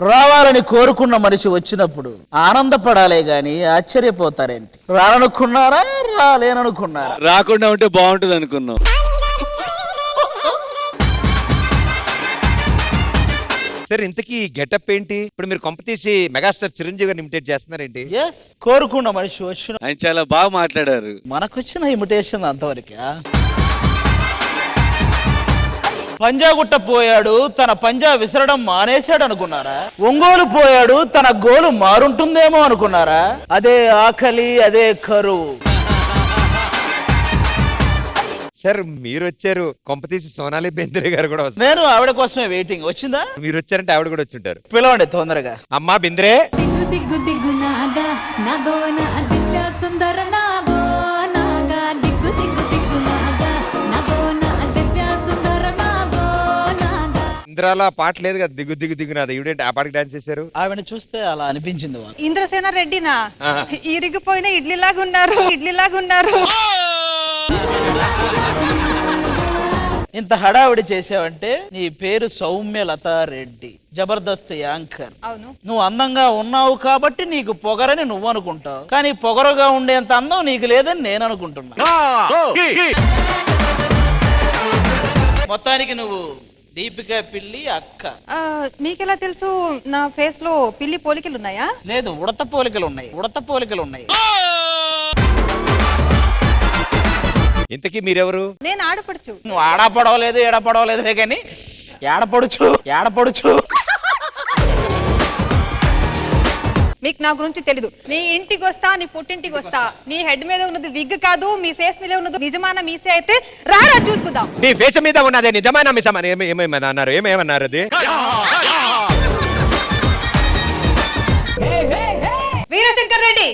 రావాలని కోరుకున్న మనిషి వచ్చినప్పుడు ఆనందపడాలే గాని ఆశ్చర్యపోతారేంటి? రాననుకున్నారా, రాలేననుకున్నారా? రాకుండా ఉంటే బాగుంటుంది అనుకున్నాం. సార్ ఇంతకీ గెటప్ ఏంటి? ఇప్పుడు మీరు కొంప తీసి మెగాస్టార్ చిరంజీవి గారిని ఇమిటేట్ చేస్తున్నారేంటి? కోరుకున్న మనిషి వచ్చిన ఆయన చాలా బాగా మాట్లాడారు. మనకొచ్చిన ఇమిటేషన్ అంతవరకే. పంజాగుట్ట పోయాడు, తన పంజా విసరడం మానేశాడు అనుకున్నారా? ఒంగోలు పోయాడు, తన గోలు మారుంటుందేమో అనుకున్నారా? అదే ఆకలి, అదే కరువు. సార్ మీరు వచ్చారు, కొంపతీసి సోనాలి బెంద్రే గారు కూడా వస్తారు. నేను ఆవిడ కోసమే వెయిటింగ్. వచ్చిందా? మీరు వచ్చారంటే ఆవిడ కూడా వచ్చి ఉంటారు. పిలవండి తొందరగా. అమ్మా బెంద్రే. ఇంద్రాల పాట లేదు కదా, దిగు దిగు దిగునాదా, ఈవిడేంటి ఆ పాటకి డాన్స్ చేశారు? ఆవిడ చూస్తే అలా అనిపించింది. వాళ్ళు ఇంద్రసేన రెడ్డినా? ఇరిగిపోయిన ఇడ్లీలాగా ఉన్నారు. ఇంత హడావిడి చేసావంటే నీ పేరు సౌమ్యలతా రెడ్డి, జబర్దస్త్ యాంకర్. అవును. నువ్వు అందంగా ఉన్నావు కాబట్టి నీకు పొగరని నువ్వు అనుకుంటావు, కానీ పొగరుగా ఉండేంత అందం నీకు లేదని నేను అనుకుంటున్నా. మొత్తానికి నువ్వు దీపిక పిల్లి అక్క. మీకెలా తెలుసు నా ఫేస్ లో పిల్లి పోలికలు ఉన్నాయా? లేదు, ఉడత పోలికలు ఉన్నాయి. ఇంతకీ మీరెవరు? నేను ఆడపడుచు. నువ్వు ఆడపడవలేదు ఏడపడవలేదే కానీ ఏడపడుచు. మీకు నా గురించి తెలీదు. నీ ఇంటికి వస్తా, నీ పుట్టింటికి వస్తా. నీ హెడ్ మీద ఉన్నది విగ్ కాదు, మీ ఫేస్ మీద ఉన్నది నిజమాన మీసే అయితే రారా చూసుకుందాం. నీ ఫేస్ మీద ఉన్నదే నిజమైన మిసమా? ఏమేమన్నారు? ఏమేమన్నారు? అది వీరశంకర్ రెడ్డి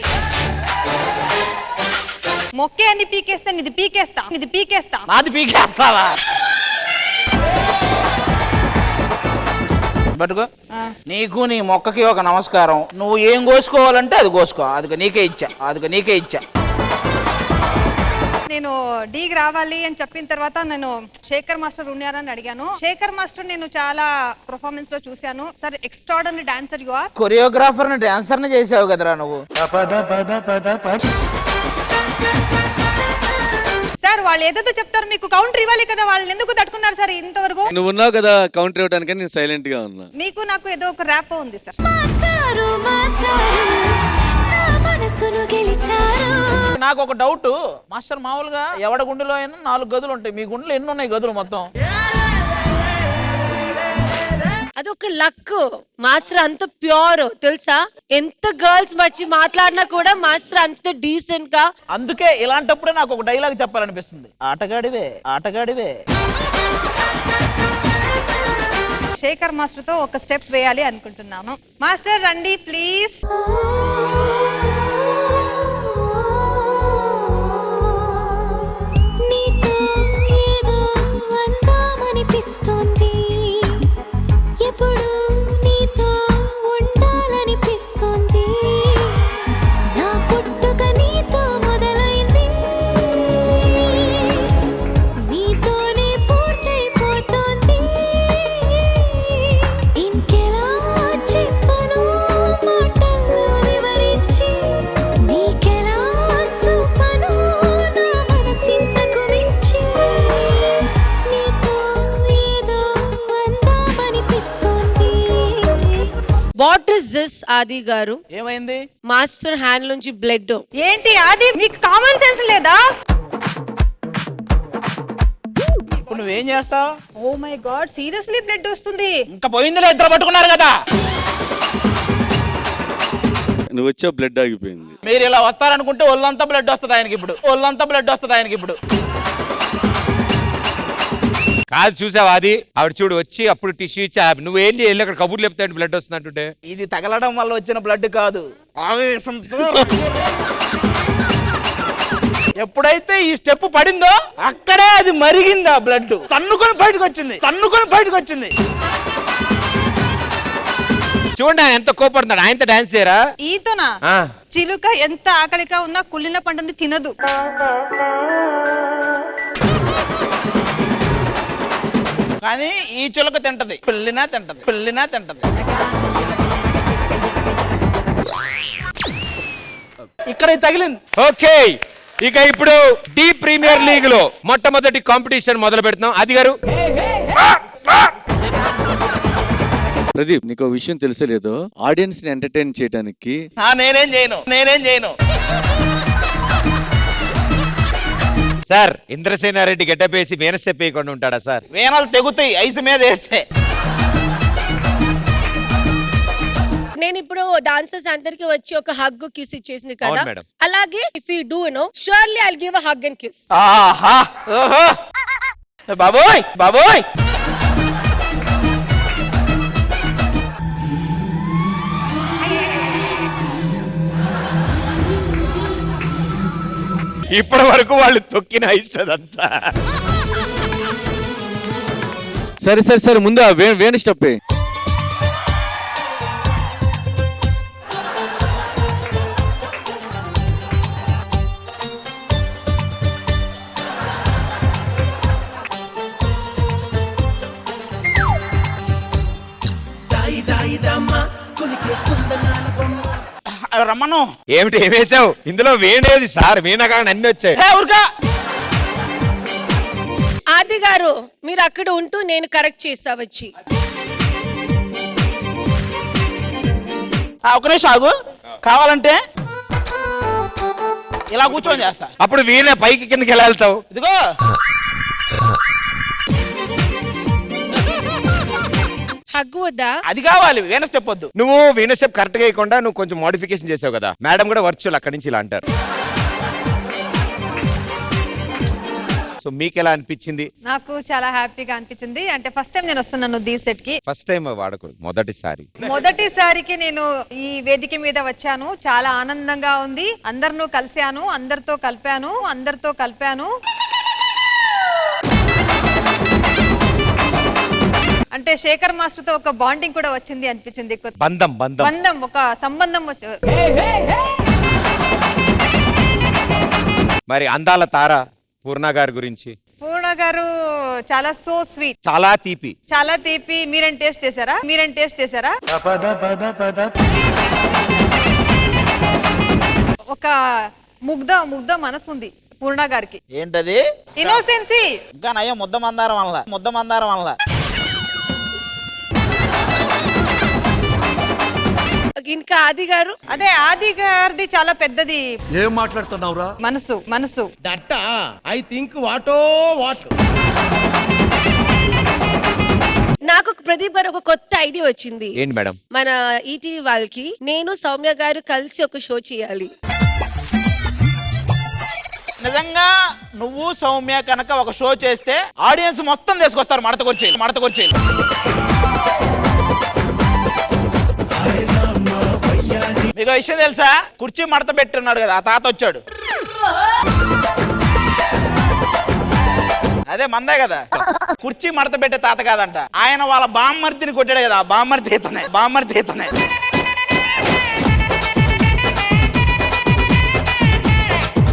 మొక్కే అన్ని పీకేస్తా, ఇది పీకేస్తా. నాది పీకేస్తావా? పట్టుకో. నీకు నీ మొక్కకి ఒక నమస్కారం. నువ్వు ఏం కోసుకోవాలంటే అది కోసుకో. అది నీకే ఇచ్చా. నేను డీకి రావాలి అని చెప్పిన తర్వాత నేను శేఖర్ మాస్టర్ ఉన్నారని అడిగాను. శేఖర్ మాస్టర్ నేను చాలా పర్ఫార్మెన్స్ లో చూశాను. Sir extraordinary dancer you are. Choreographer ని డాన్సర్ ని చేసావు కదరా నువ్వు. సార్ వాళ్ళు ఏదో చెప్తారు, మీకు కౌంటర్ ఇవ్వాలి కదా, వాళ్ళని ఎందుకు తట్టుకున్నారు సార్ ఇంతవరకు? నువ్వు ఉన్నావు కదా కౌంటర్ ఇవ్వడానికి, నేను సైలెంట్ గా ఉన్నా. మీకు నాకు ఏదో ఒక ర్యాప్ ఉంది సార్. నాకు ఒక డౌట్ మాస్టర్, మామూలుగా ఎవడ గుండెలో అయినా 4 గదులు ఉంటాయి, మీ గుండెలో ఎన్ని ఉన్నాయి గదులు మొత్తం? అదొక లక్. మాస్టర్ అంత ప్యూర్ తెలుసా, ఎంత గర్ల్స్ వచ్చి మాట్లాడినా కూడా మాస్టర్ అంత డీసెంట్ గా. అందుకే ఇలాంటప్పుడే నాకు ఒక డైలాగ్ చెప్పాలనిపిస్తుంది. ఆటగాడివే. శేఖర్ మాస్టర్ తో ఒక స్టెప్ వేయాలి అనుకుంటున్నాను. మాస్టర్ రండి please. What is this Aadi garu? ఏమైంది? మాస్టర్ హ్యాండ్ నుంచి బ్లడ్. ఏంటి ఆది, మీకు కామన్ సెన్స్ లేదా? ఇప్పుడు నువ్వేం చేస్తావు? Oh my God, seriously blood వస్తుంది. ఇంకా పోయిందిలే, ఇద్దరు పట్టుకున్నారు కదా. నువ్వు వచ్చా బ్లడ్ ఆగిపోయింది. మీరు ఇలా వస్తారనుకుంటే ఒళ్ళంతా బ్లడ్ వస్తుంది ఆయనకి ఇప్పుడు. కాదు చూసావా అది? ఆవిడ చూడు వచ్చి అప్పుడు టిష్యూ ఇచ్చి నువ్వేం చేయాలి అక్కడ కబుర్లు చెప్తాడు బ్లడ్ వస్తుందంటుంటే. ఇది తగలడం వల్ల వచ్చిన బ్లడ్ కాదు, ఆవేశంతో ఎప్పుడైతే ఈ స్టెప్ పడిందో అక్కడే అది మరిగింది, ఆ బ్లడ్ తన్నుకొని బయటకు వచ్చింది. చూడండి ఆయన ఎంత కోపడుతున్నాడు, ఆయనతో డాన్స్ చేయరా? ఈతోనా? ఆ. చిలుక ఎంత ఆకలిగా ఉన్నా కుళ్ళిన పండుని తినదు. కానీ ఈ చిలుక తింటది, పిల్లినా తింటది. ఇక్కడ తగిలింది. ఓకే, ఇక ఇప్పుడు డి ప్రీమియర్ లీగ్ లో మొట్టమొదటి కాంపిటీషన్ మొదలు పెడుతున్నాం. అది గారు ప్రదీప్, నీకు విషయం తెలిసలేదో, ఆడియన్స్ ని ఎంటర్టైన్ చేయడానికి నేనేం చేయను. సార్ ఇంద్రసేనారెడ్డి గెటప్ వేసి వీణ స్టెప్ వేయకుండా ఉంటాడా సార్? వీణలు తెగుతాయి ఐసు మీద వేస్తే. నేను ఇప్పుడు డాన్సర్స్ అందరికి వచ్చి ఒక హగ్ కిస్ ఇచ్చేసింది కదా, అవును మేడం. అలాగే if you do no surely I'll give a hug and kiss. ఆహా, ఓహో, బాబోయ్. ఇప్పటి వరకు వాళ్ళు తొక్కిన ఐస్ అదంతా. సరే ముందు ఆ వేణు స్టెప్ రమ్మను. ఏమిటి ఏమేసావు ఇందులో? వేణేది సార్, వీణగా అన్ని వచ్చాయి. ఊరుకా. ఆది గారు మీరు అక్కడ ఉంటూ నేను కరెక్ట్ చేస్తా వచ్చి. ఒక నిమిషం ఆగు, కావాలంటే ఇలా కూర్చొని చేస్తా. అప్పుడు వీణ పైకి కిందకి ఎలా వెళ్తావు? ఇదిగో హగ్గు వద్దా? అది కావాలి, వీణ స్టెప్ వద్దు. నువ్వు వీణ స్టెప్ కరెక్ట్ గా వేయకుండా నువ్వు కొంచెం మోడిఫికేషన్ చేసావు కదా, మేడం కూడా వర్చువల్ అక్కడి నుంచి ఇలా అంటారు. సో మీకు ఎలా అనిపించింది? నాకు చాలా హ్యాపీగా అనిపించింది. అంటే ఫస్ట్ టైం నేను వస్తున్నాను దీ సెట్ కి. ఫస్ట్ టైం వాడకూడదు, మొదటిసారికి నేను ఈ వేదిక మీద వచ్చాను. చాలా ఆనందంగా ఉంది. అందరితో కలిపాను. అంటే శేఖర్ మాస్టర్ తో ఒక బాండింగ్ కూడా వచ్చింది అనిపించింది. బంధం, ఒక సంబంధం మరి అందాల తార పూర్ణ గారి గురించి? పూర్ణ గారు చాలా సో స్వీట్, చాలా తీపి. మీరేం టేస్ట్ చేశారా? ఒక ముగ్ధ మనసు ఉంది పూర్ణ గారికి. ఏంటది? ఇన్నోసెన్సీ. ఇంకా నయ్య ముద్ద మందారం వల్ల. ఇంకా ఆది గారు? అదే ఆది గారిది చాలా పెద్దది. ఏం మాట్లాడుతున్నావురా? మనసు. నాకు ప్రదీప్ గారు ఒక కొత్త ఐడియా వచ్చింది. ఏంటి మేడం? మన ఈటీవీ వాళ్ళకి నేను సౌమ్య గారు కలిసి ఒక షో చేయాలి. నిజంగా నువ్వు సౌమ్య కనుక ఒక షో చేస్తే ఆడియన్స్ మొత్తం తీసుకొస్తారు మడతకొచ్చేది. మీకు విషయం తెలుసా? కుర్చీ మడత పెట్టున్నాడు కదా, ఆ తాత వచ్చాడు. అదే మందే కదా, కుర్చీ మడత పెట్టే తాత కాదంట. ఆయన వాళ్ళ బామ్మర్తిని కొట్టాడు కదా, బామ్మర్తి ఇతనే.